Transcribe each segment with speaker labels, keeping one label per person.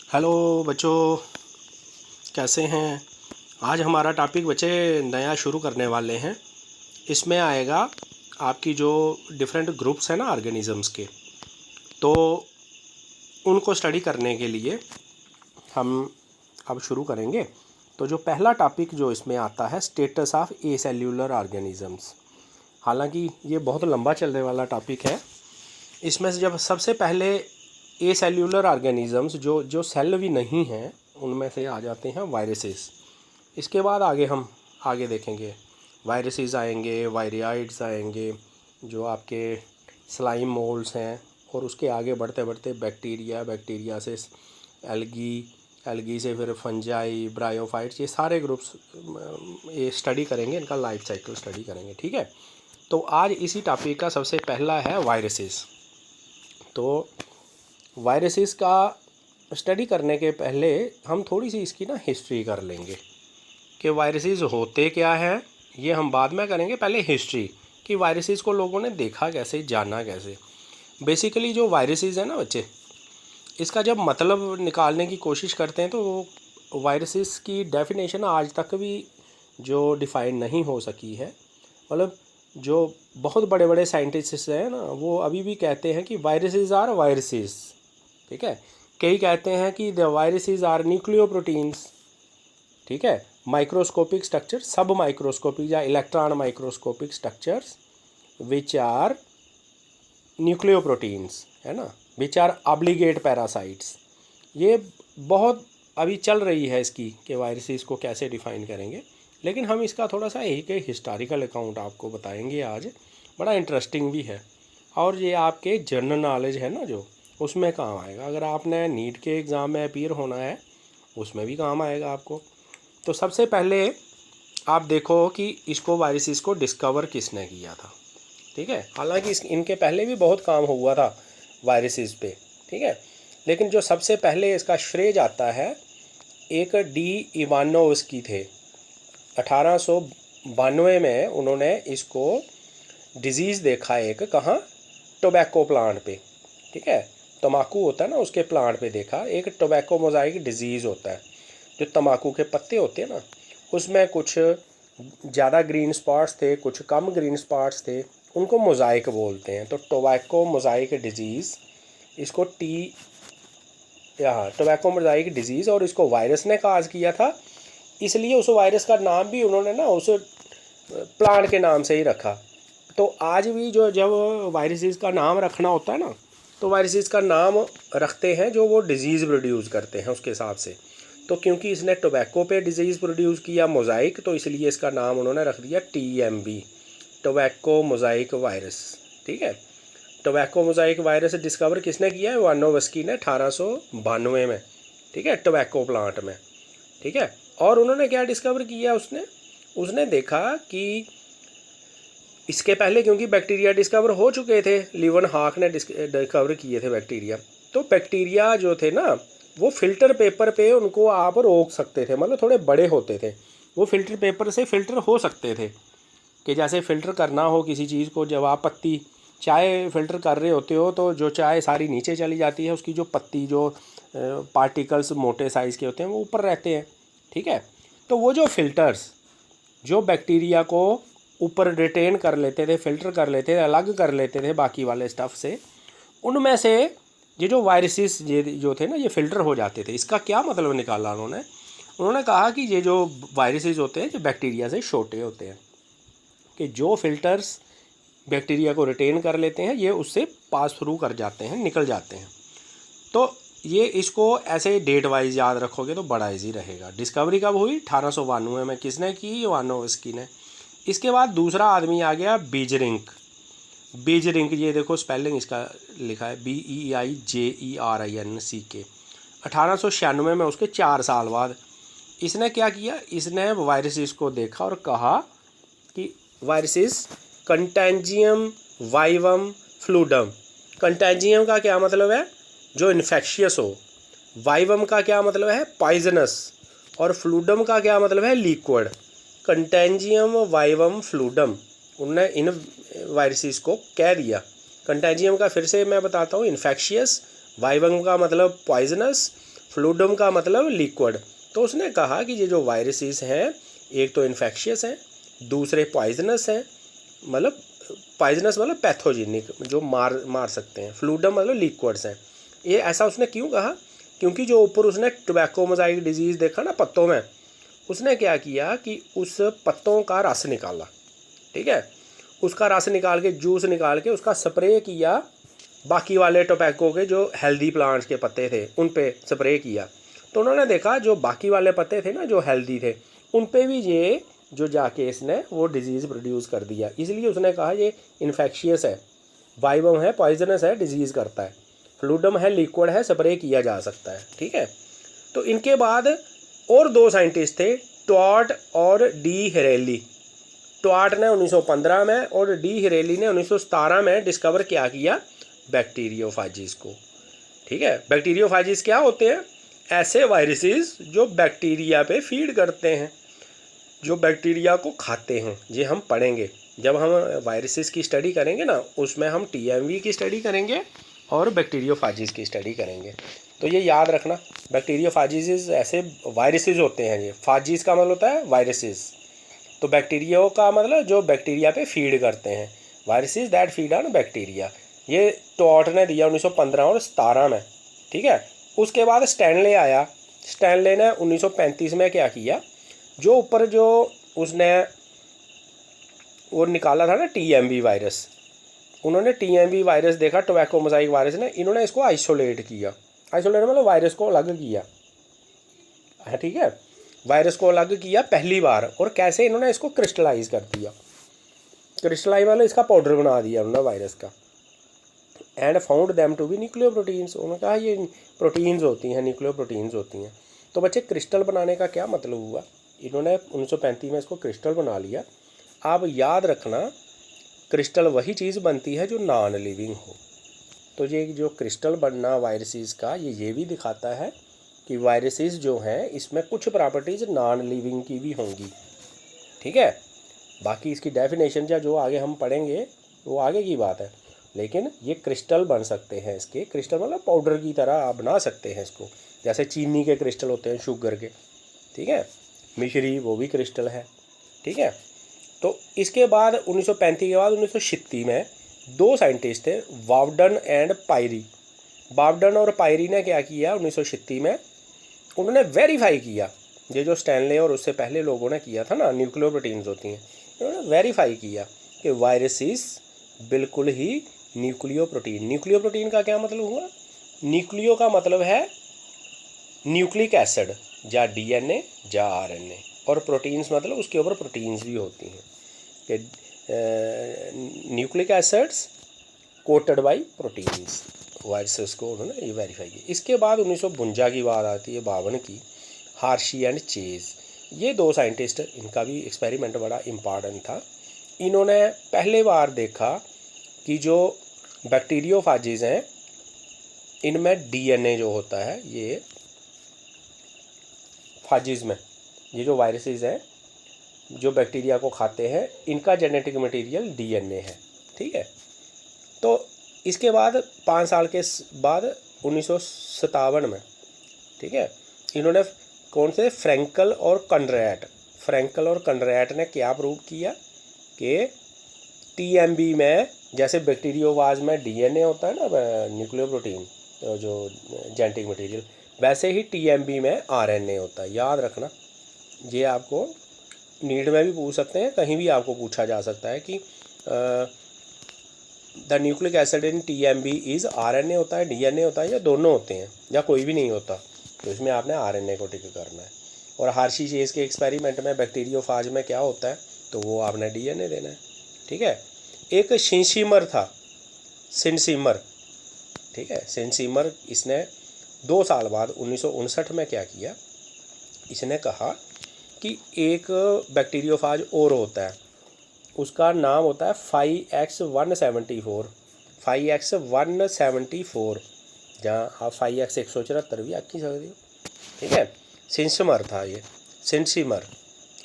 Speaker 1: Hello बच्चों, कैसे हैं। आज हमारा टॉपिक बच्चे नया शुरू करने वाले हैं। इसमें आएगा आपकी जो डिफरेंट ग्रुप्स हैं ना ऑर्गेनिजम्स के, तो उनको स्टडी करने के लिए हम अब शुरू करेंगे। तो जो पहला टॉपिक जो इसमें आता है, status of A cellular organisms. हालांकि ये बहुत लंबा चलने वाला टॉपिक है। इसमें से जब सबसे पहले ए सेल्यूलर ऑर्गेनिजम्स जो जो सेल भी नहीं हैं, उनमें से आ जाते हैं वायरसेस। इसके बाद हम आगे देखेंगे, वायरसेस आएंगे, वायरियाइड्स आएंगे, जो आपके स्लाइम मोल्ड्स हैं, और उसके आगे बढ़ते बढ़ते बैक्टीरिया, बैक्टीरिया से एल्गी, एल्गी से फिर फंजाई, ब्रायोफाइट्स, ये सारे ग्रुप्स ये स्टडी करेंगे, इनका लाइफ साइकिल स्टडी करेंगे। ठीक है, तो आज इसी टॉपिक का सबसे पहला है वायरसेस। तो वायरसेस का स्टडी करने के पहले हम थोड़ी सी इसकी ना हिस्ट्री कर लेंगे कि वायरसेस होते क्या हैं। ये हम बाद में करेंगे, पहले हिस्ट्री कि वायरसेस को लोगों ने देखा कैसे, जाना कैसे। बेसिकली जो वायरसेस है ना बच्चे, इसका जब मतलब निकालने की कोशिश करते हैं तो वायरसेस की डेफिनेशन आज तक भी जो डिफ़ाइन नहीं हो सकी है। मतलब जो बहुत बड़े बड़े साइंटिस्ट हैं ना, वो अभी भी कहते हैं कि वायरसेस आर वायरसेस। ठीक है, कई कहते हैं कि द वायरसेस आर न्यूक्लियोप्रोटीन्स। ठीक है, माइक्रोस्कोपिक स्ट्रक्चर, सब माइक्रोस्कोपिक या electron microscopic structures which are nucleoproteins, है ना, विच आर ऑब्लिगेट पैरासाइट्स। ये बहुत अभी चल रही है इसकी कि वायरसेस को कैसे डिफ़ाइन करेंगे, लेकिन हम इसका थोड़ा सा एक हिस्टोरिकल अकाउंट आपको बताएंगे आज। बड़ा इंटरेस्टिंग भी है, और ये आपके जनरल नॉलेज है ना जो, उसमें काम आएगा। अगर आपने नीट के एग्ज़ाम में अपीयर होना है, उसमें भी काम आएगा आपको। तो सबसे पहले आप देखो कि इसको वायरसेस को डिस्कवर किसने किया था। ठीक है, हालांकि इनके पहले भी बहुत काम हुआ था वायरसेस पे। ठीक है, लेकिन जो सबसे पहले इसका श्रेय जाता है, एक डी इवानोव्स्की थे। 1892 में उन्होंने इसको डिजीज़ देखा एक, कहाँ, टोबैको प्लांट पे। ठीक है, तम्बाकू होता है ना, उसके प्लांट पे देखा एक टोबैको मोज़ाइक डिजीज़ होता है। जो तम्बाकू के पत्ते होते हैं ना, उसमें कुछ ज़्यादा ग्रीन स्पॉट्स थे, कुछ कम ग्रीन स्पॉट्स थे, उनको मोज़ाइक बोलते हैं। तो टोबैको मोज़ाइक डिजीज़, इसको टोबैको मोज़ाइक डिजीज़, और इसको वायरस ने काज किया था। इसलिए उस वायरस का नाम भी उन्होंने ना उस प्लांट के नाम से ही रखा। तो आज भी जो जब वायरसेस का नाम रखना होता है ना, तो वायरसेस का नाम रखते हैं जो वो डिजीज़ प्रोड्यूस करते हैं उसके हिसाब से। तो क्योंकि इसने टोबैको पे डिजीज़ प्रोड्यूस किया मोज़ाइक, तो इसलिए इसका नाम उन्होंने रख दिया TMV, टोबैको मोज़ाइक वायरस। ठीक है, टोबैको मोज़ाइक वायरस डिस्कवर किसने किया है? इवानोव्स्की ने 1892 में। ठीक है, टोबैको प्लांट में। ठीक है, और उन्होंने क्या डिस्कवर किया, उसने देखा कि इसके पहले क्योंकि बैक्टीरिया डिस्कवर हो चुके थे, लीवन हाक ने डिस्कवर किए थे बैक्टीरिया। तो बैक्टीरिया जो थे ना, वो फ़िल्टर पेपर पे उनको आप रोक सकते थे, मतलब थोड़े बड़े होते थे, वो फ़िल्टर पेपर से फ़िल्टर हो सकते थे। कि जैसे फ़िल्टर करना हो किसी चीज़ को, जब आप पत्ती चाय फ़िल्टर कर रहे होते हो, तो जो चाय सारी नीचे चली जाती है, उसकी जो पत्ती, जो पार्टिकल्स मोटे साइज़ के होते हैं, वो ऊपर रहते हैं। ठीक है, तो वो जो फ़िल्टर्स जो बैक्टीरिया को ऊपर रिटेन कर लेते थे, फ़िल्टर कर लेते थे, अलग कर लेते थे बाकी वाले स्टफ़ से, उनमें से ये जो वायरसेस ये जो थे ना, ये फ़िल्टर हो जाते थे। इसका क्या मतलब निकाला उन्होंने कहा कि ये जो वायरसेस होते हैं, जो बैक्टीरिया से छोटे होते हैं, कि जो फ़िल्टर्स बैक्टीरिया को रिटेन कर लेते हैं, ये उससे पास थ्रू कर जाते हैं, निकल जाते हैं। तो ये इसको ऐसे डेट वाइज याद रखोगे तो बड़ा इजी रहेगा। डिस्कवरी कब हुई? 1892 में। किसने की? इवानोव्स्की ने। इसके बाद दूसरा आदमी आ गया, बीजरिंक। बीजरिंक, ये देखो स्पेलिंग इसका लिखा है BEIJERINC। 1896 में, उसके 4 साल बाद इसने क्या किया, इसने वायरसेस को देखा और कहा कि वायरसेस कंटेंजियम वाइवम फ्लूडम। कंटेंजियम का क्या मतलब है? जो इन्फेक्शियस हो। वाइवम का क्या मतलब है? पॉइजनस। और फ्लूडम का क्या मतलब है? लिक्विड। कंटेंजियम वाइवम फ्लूडम, उनने इन वायरसेस को कह दिया। कंटेंजियम का फिर से मैं बताता हूँ, इन्फेक्शियस। वाइवम का मतलब पॉइजनस। फ्लूडम का मतलब लिक्विड। तो उसने कहा कि ये जो वायरसेस हैं एक तो इन्फेक्शियस हैं, दूसरे पॉइजनस हैं, मतलब पॉइजनस मतलब पैथोजेनिक, जो मार सकते हैं। फ्लूडम मतलब लिक्विड्स हैं। ये ऐसा उसने क्यों कहा? क्योंकि जो ऊपर उसने टोबैको मोज़ाइक डिजीज़ देखा ना पत्तों में, उसने क्या किया कि उस पत्तों का रस निकाला, ठीक है, उसका रस निकाल के, जूस निकाल के उसका स्प्रे किया बाकी वाले टोबैको के जो हेल्दी प्लांट्स के पत्ते थे उन पे स्प्रे किया। तो उन्होंने देखा जो बाकी वाले पत्ते थे ना जो हेल्दी थे, उन पे भी ये जो जाके इसने वो डिज़ीज़ प्रोड्यूस कर दिया। इसलिए उसने कहा ये इन्फेक्शियस है, वाइबम है, पॉइजनस है, डिजीज़ करता है। फ्लूडम है, लिक्विड है, स्प्रे किया जा सकता है, ठीक है। तो इनके बाद और दो साइंटिस्ट थे, ट्वार्ट और डी हेरेली। ट्वार्ट ने 1915 में और डी हेरेली ने 1917 में डिस्कवर क्या किया? बैक्टीरियोफाजिस को, ठीक है। बैक्टीरियोफाजिस क्या होते हैं? ऐसे वायरसेस जो बैक्टीरिया पे फीड करते हैं, जो बैक्टीरिया को खाते हैं। ये हम पढ़ेंगे जब हम वायरसेस की स्टडी करेंगे ना, उसमें हम टीएमवी की स्टडी करेंगे और बैक्टीरियोफाजिस की स्टडी करेंगे। तो ये याद रखना, बैक्टीरियोफाजिस ऐसे वायरसेस होते हैं। ये फाजिस का मतलब होता है वायरसेस, तो बैक्टीरिया का मतलब जो बैक्टीरिया पे फीड करते हैं, viruses that feed on bacteria. ये टॉट ने दिया 1915 और 17 में, ठीक है। उसके बाद स्टैनले आया। स्टैनले ने 1935 में क्या किया, जो ऊपर जो उसने वो निकाला था ना टीएमवी वायरस, उन्होंने टीएमवी वायरस देखा, टोबैको मोज़ाइक वायरस ने, इन्होंने इसको आइसोलेट किया। आइसोलेट मतलब वायरस को अलग किया है, ठीक है, वायरस को अलग किया पहली बार। और कैसे? इन्होंने इसको क्रिस्टलाइज कर दिया। क्रिस्टलाइज मतलब इसका पाउडर बना दिया उन्होंने वायरस का। And found them to be nucleoproteins. उन्होंने कहा ये प्रोटीन्स होती हैं, न्यूक्लियो प्रोटीन्स होती हैं। तो बच्चे क्रिस्टल बनाने का क्या मतलब हुआ? इन्होंने 1935 में इसको क्रिस्टल बना लिया। आप याद रखना, क्रिस्टल वही चीज़ बनती है जो नॉन लिविंग हो। तो ये जो क्रिस्टल बनना वायरसेस का, ये भी दिखाता है कि वायरसेस जो हैं इसमें कुछ प्रॉपर्टीज़ नॉन लिविंग की भी होंगी, ठीक है। बाकी इसकी डेफिनेशन या जो आगे हम पढ़ेंगे वो आगे की बात है, लेकिन ये क्रिस्टल बन सकते हैं। इसके क्रिस्टल मतलब पाउडर की तरह आप बना सकते हैं इसको, जैसे चीनी के क्रिस्टल होते हैं, शुगर के, ठीक है। मिश्री वो भी क्रिस्टल है, ठीक है। तो इसके बाद 1935 के बाद 1936 में दो साइंटिस्ट थे, वावडन एंड पायरी। वावडन और पायरी ने क्या किया 1936 में, उन्होंने वेरीफाई किया ये जो स्टैनले और उससे पहले लोगों ने किया था ना, न्यूक्लियो प्रोटीन्स होती हैं, उन्होंने वेरीफाई किया कि वायरसेस बिल्कुल ही न्यूक्लियो प्रोटीन। न्यूक्लियो प्रोटीन का क्या मतलब हुआ? न्यूक्लियो का मतलब है न्यूक्लिक एसिड, या डीएनए या आरएनए, और प्रोटीन्स मतलब उसके ऊपर प्रोटीन्स भी होती हैं कि nucleic acids coated by proteins. Viruses को उन्होंने ये वेरीफाई किया। इसके बाद 1952 की बात आती है, 52 की, हार्शी एंड चेज। ये दो साइंटिस्ट, इनका भी एक्सपेरिमेंट बड़ा इम्पॉर्टेंट था। इन्होंने पहले बार देखा कि जो बैक्टीरियोफाजिस हैं इनमें डीएनए जो होता है, ये फाजिस में ये जो वायरसेस हैं जो बैक्टीरिया को खाते हैं, इनका जेनेटिक मटेरियल डीएनए है, ठीक है। तो इसके बाद 5 साल के बाद 1957 में, ठीक है, इन्होंने कौन से फ्रैंकल और कंड्रैट ने क्या प्रूव किया कि टीएमबी में जैसे बैक्टीरियोफाज में डीएनए होता है ना, न्यूक्लियो प्रोटीन जो जेनेटिक मटेरियल, वैसे ही टीएमबी में आरएनए होता है। याद रखना, ये आपको नीट में भी पूछ सकते हैं, कहीं भी आपको पूछा जा सकता है कि the nucleic acid in TMB is RNA होता है, डीएनए होता है, या दोनों होते हैं, या कोई भी नहीं होता। तो इसमें आपने आरएनए को टिक करना है। और हार्शी चेज के एक्सपेरिमेंट में बैक्टीरियोफाज में क्या होता है, तो वो आपने डीएनए देना है, ठीक है। एक सिनसीमर था, सिनसीमर, ठीक है, सिनसीमर, इसने 2 साल बाद 1959 में क्या किया, इसने कहा कि एक बैक्टीरियोफाज और होता है, उसका नाम होता है 5X174, 5X174, जहाँ आप 5X 174 भी आखी सकते हो, ठीक है। सिनसीमर था ये, सिनसीमर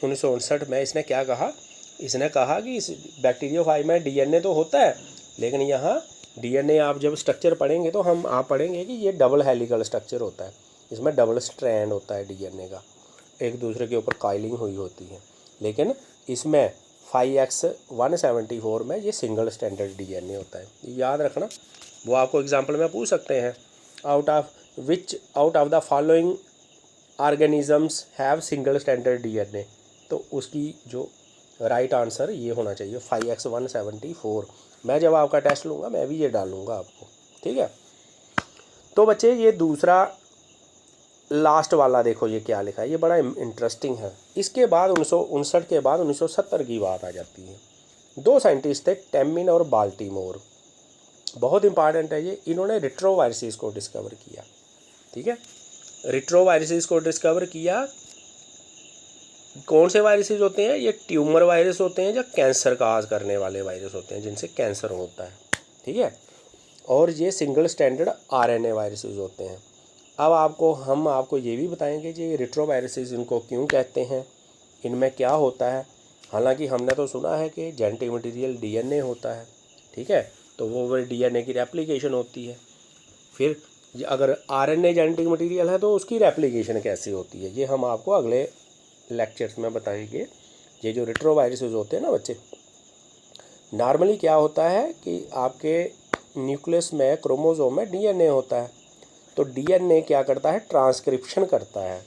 Speaker 1: 1959 में। इसने क्या कहा, इसने कहा कि इस बैक्टीरियोफाज में डीएनए तो होता है, लेकिन यहाँ डीएनए आप जब स्ट्रक्चर पढ़ेंगे तो आप पढ़ेंगे कि ये डबल हेलिकल स्ट्रक्चर होता है। इसमें डबल स्ट्रैंड होता है डीएनए का, एक दूसरे के ऊपर काइलिंग हुई होती है। लेकिन इसमें 5X174 में ये सिंगल स्टैंडर्ड डीएनए होता है, ये याद रखना। वो आपको एग्जांपल में पूछ सकते हैं, out of the following organisms have single standard DNA, तो उसकी जो राइट आंसर ये होना चाहिए 5X174। मैं जब आपका टेस्ट लूँगा मैं भी ये डालूँगा आपको, ठीक है। तो बच्चे ये दूसरा लास्ट वाला देखो ये क्या लिखा है, ये बड़ा इंटरेस्टिंग है। इसके बाद 1959 के बाद 1970 की बात आ जाती है। दो साइंटिस्ट थे, टेमिन और बाल्टीमोर, बहुत इंपॉर्टेंट है ये। इन्होंने रिट्रोवायरसिस को डिस्कवर किया, ठीक है। रिट्रोवायरसिस को डिस्कवर किया। कौन से वायरसेस होते हैं? ये ट्यूमर वायरस होते हैं, या कैंसर काज करने वाले वायरस होते हैं, जिनसे कैंसर होता है, ठीक है। और ये सिंगल स्टैंडर्ड आरएनए वायरसेस होते हैं। अब हम आपको ये भी बताएंगे कि ये रिट्रोवायरसेस इनको क्यों कहते हैं, इनमें क्या होता है। हालांकि हमने तो सुना है कि जेनेटिक मटेरियल डीएनए होता है, ठीक है, तो वो डीएनए की रेप्लिकेशन होती है। फिर अगर आरएनए जेनेटिक मटेरियल है तो उसकी रेप्लिकेशन कैसे होती है, ये हम आपको अगले लेक्चर्स में बताएंगे। ये जो रिट्रोवायरसेस होते हैं ना बच्चे, नॉर्मली क्या होता है कि आपके न्यूक्लियस में, क्रोमोसोम में डीएनए होता है, तो डीएनए क्या करता है? ट्रांसक्रिप्शन करता है,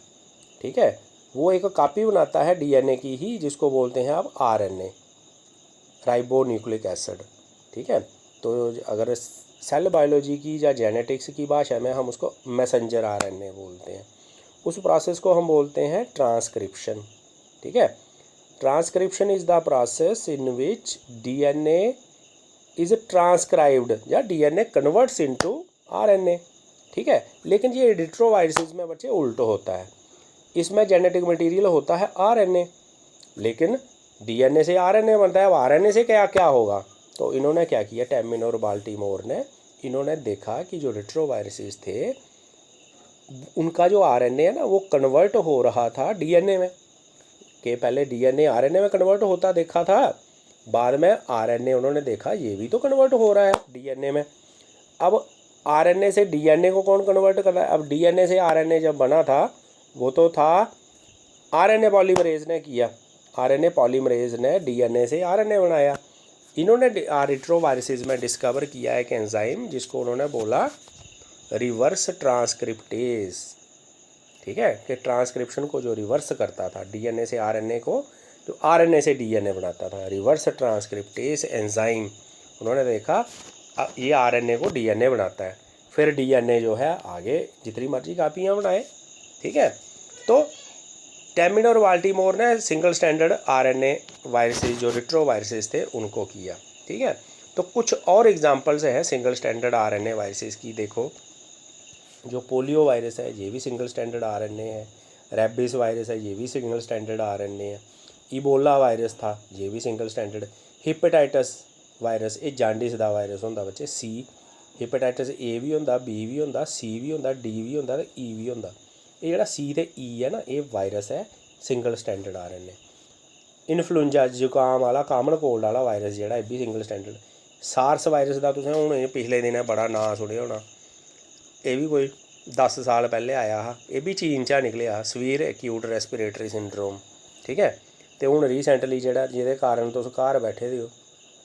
Speaker 1: ठीक है। वो एक कॉपी बनाता है डीएनए की ही, जिसको बोलते हैं आप आरएनए, राइबो न्यूक्लिक एसिड, ठीक है। तो अगर सेल बायोलॉजी की या जेनेटिक्स की भाषा में हम उसको मैसेंजर आरएनए बोलते हैं। उस प्रोसेस को हम बोलते हैं ट्रांसक्रिप्शन, ठीक है। Transcription is the process in which DNA is transcribed या डीएनए कन्वर्ट्स इनटू आरएनए, ठीक है। लेकिन ये रिट्रोवायरसिस में बच्चे उल्ट होता है। इसमें जेनेटिक मटेरियल होता है आरएनए, लेकिन डीएनए से आरएनए बनता है। अब आरएनए से क्या क्या होगा? तो इन्होंने क्या किया, टेमिन और बाल्टीमोर ने, इन्होंने देखा कि जो रिट्रोवायरसिस थे उनका जो आरएनए है ना, वो कन्वर्ट हो रहा था डीएनए में। कि पहले डीएनए आरएनए में कन्वर्ट होता देखा था, बाद में आरएनए उन्होंने देखा ये भी तो कन्वर्ट हो रहा है डीएनए में। अब आरएनए से डीएनए को कौन कन्वर्ट कर रहा है? अब डीएनए से आरएनए जब बना था, वो तो था आरएनए पॉलीमरेज ने किया। आरएनए पॉलीमरेज ने डीएनए से आरएनए बनाया। इन्होंने रिट्रोवायरसिस में डिस्कवर किया एक एंजाइम, जिसको उन्होंने बोला रिवर्स ट्रांसक्रिप्टेज, ठीक है, कि ट्रांसक्रिप्शन को जो रिवर्स करता था, डीएनए से आरएनए को, जो आरएनए से डीएनए बनाता था, रिवर्स ट्रांसक्रिप्टेज एंजाइम। उन्होंने देखा ये आरएनए को डीएनए बनाता है, फिर डीएनए जो है आगे जितनी मर्जी कापियाँ बनाए, ठीक है। तो टेमिन और बाल्टीमोर ने सिंगल स्टैंडर्ड आरएनए वायरसेस, जो रिट्रोवायरसेस थे, उनको किया, ठीक है। तो कुछ और एग्जांपल्स हैं सिंगल स्टैंडर्ड आरएनए वायरसेस की। देखो, जो पोलियो वायरस है ये भी सिंगल स्टैंडर्ड आरएनए है, रेबिस वायरस है ये भी सिंगल स्टैंडर्ड आरएनए है, इबोला वायरस था ये भी सिंगल स्टैंडर्ड, हिपेटाइटिस वायरस, ये जांडिस दा वायरस होंदा बच्चे, सी हिपेटाइटिस ए भी होंदा, बी भी होंदा, सी भी होंदा, डी भी होंदा ते ई भी होंदा। ये जेह्ड़ा सी ते ई है ना, ये वायरस है सिंगल स्टैंडर्ड आरएनए। इन्फ्लुएंजा जुकाम वाला, कॉमन कोल्ड वाला वायरस जेह्ड़ा, ये भी सिंगल स्टैंडर्ड। सार्स वायरस का तुसें हुण पिछले दिनें बड़ा नां सुनेआ होना, ये भी कोई 10 साल पहले आया हा, ये भी चीन चा निकलिया, सवीयर एक्यूट रेस्पिरेटरी सिंड्रोम, ठीक है। तो हुण रीसेंटली जेह्ड़ा, जेह्दे कारण तुस घर बैठे दे हो,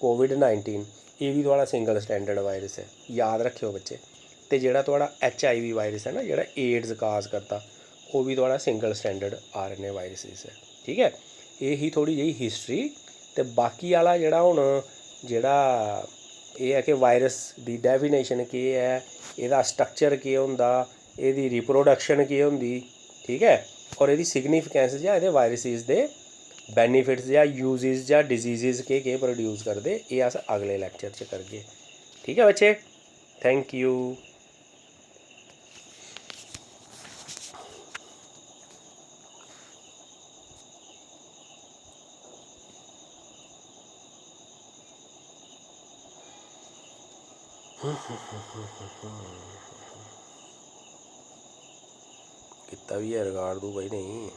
Speaker 1: कोविड-19, ये भी थोड़ा सिंगल स्टैंडर्ड वायरस है, याद रखियो बच्चे। तो जेह्ड़ा थोड़ा HIV वायरस है ना, जेह्ड़ा एड्स काज करता, वो भी थोड़ा सिंगल स्टैंडर्ड आरएनए वायरसिस है, ठीक है। ये ही थोड़ी जी हिस्टरी। तो बाकी वाला जेह्ड़ा हुण जेह्ड़ा ये है कि वायरस दी डेफिनेशन केह् है, एह्दा स्ट्रक्चर केह् होंदा, एह्दी रिप्रोडक्शन केह् होंदी, ठीक है, और एह्दी सिग्निफिकेंस जां एह्दे वायरसिस दे बेनीफिट्स या यूजेस या डिजीज़ केह् प्रोड्यूस करदे, एह् अस अगले लैक्चर च करगे, ठीक है बच्चे। Thank you. कितना भी है रिकॉर्ड दूँ भाई नहीं।